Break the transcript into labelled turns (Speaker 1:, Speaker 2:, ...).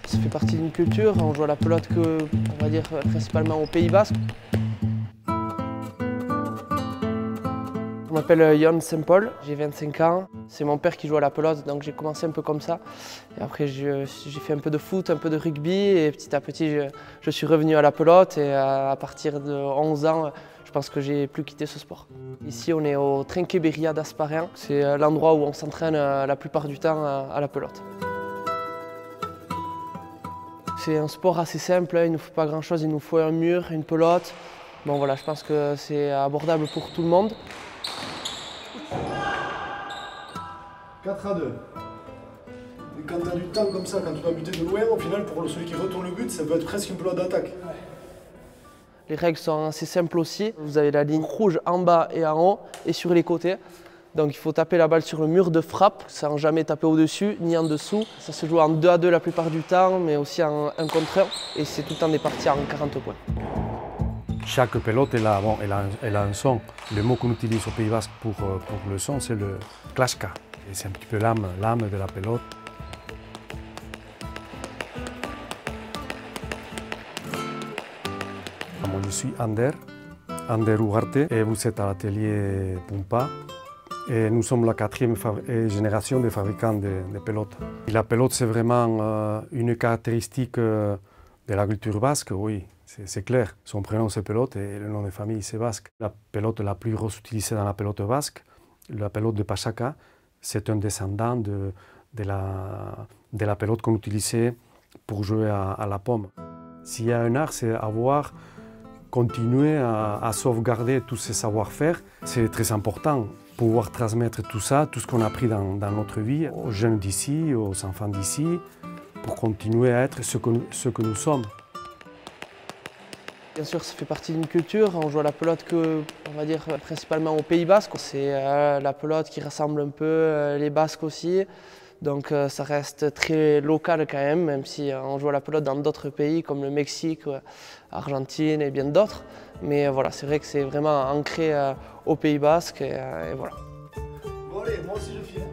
Speaker 1: Ça fait partie d'une culture, on joue à la pelote on va dire, principalement au Pays Basque. Je m'appelle Jon Saint-Paul, j'ai 25 ans. C'est mon père qui joue à la pelote, donc j'ai commencé un peu comme ça. Et après, j'ai fait un peu de foot, un peu de rugby, et petit à petit, je suis revenu à la pelote. Et à partir de 11 ans, je pense que j'ai plus quitté ce sport. Ici, on est au Trinqueberia d'Asparin. C'est l'endroit où on s'entraîne la plupart du temps à la pelote. C'est un sport assez simple, il ne nous faut pas grand-chose, il nous faut un mur, une pelote. Bon voilà, je pense que c'est abordable pour tout le monde.
Speaker 2: 4-2. Et quand tu as du temps comme ça, quand tu dois buter de loin, au final, pour celui qui retourne le but, ça peut être presque une pelote d'attaque.
Speaker 1: Les règles sont assez simples aussi. Vous avez la ligne rouge en bas et en haut et sur les côtés. Donc il faut taper la balle sur le mur de frappe sans jamais taper au-dessus ni en dessous. Ça se joue en 2 à 2 la plupart du temps, mais aussi en 1 contre 1. Et c'est tout le temps des parties en 40 points.
Speaker 3: Chaque pelote elle a un son. Le mot qu'on utilise au Pays Basque pour le son, c'est le klaska. C'est un petit peu l'âme de la pelote. Moi, je suis Ander Ugarte, et vous êtes à l'atelier Pumpa. Et nous sommes la 4e génération de fabricants de pelotes. Et la pelote, c'est vraiment une caractéristique de la culture basque, oui, c'est clair. Son prénom, c'est Pelote et le nom de famille, c'est basque. La pelote la plus grosse utilisée dans la pelote basque, la pelote de Pachaca, c'est un descendant de la pelote qu'on utilisait pour jouer à la pomme. S'il y a un art, c'est continuer à sauvegarder tous ces savoir-faire. C'est très important, pouvoir transmettre tout ça, tout ce qu'on a appris dans notre vie, aux jeunes d'ici, aux enfants d'ici, pour continuer à être ce que nous sommes.
Speaker 1: Bien sûr, ça fait partie d'une culture. On joue à la pelote on va dire, principalement au Pays Basque. C'est la pelote qui rassemble un peu les Basques aussi. Donc ça reste très local quand même si on joue à la pelote dans d'autres pays comme le Mexique, Argentine et bien d'autres. Mais voilà, c'est vrai que c'est vraiment ancré au Pays Basque et voilà.
Speaker 2: Bon allez, moi aussi je filme.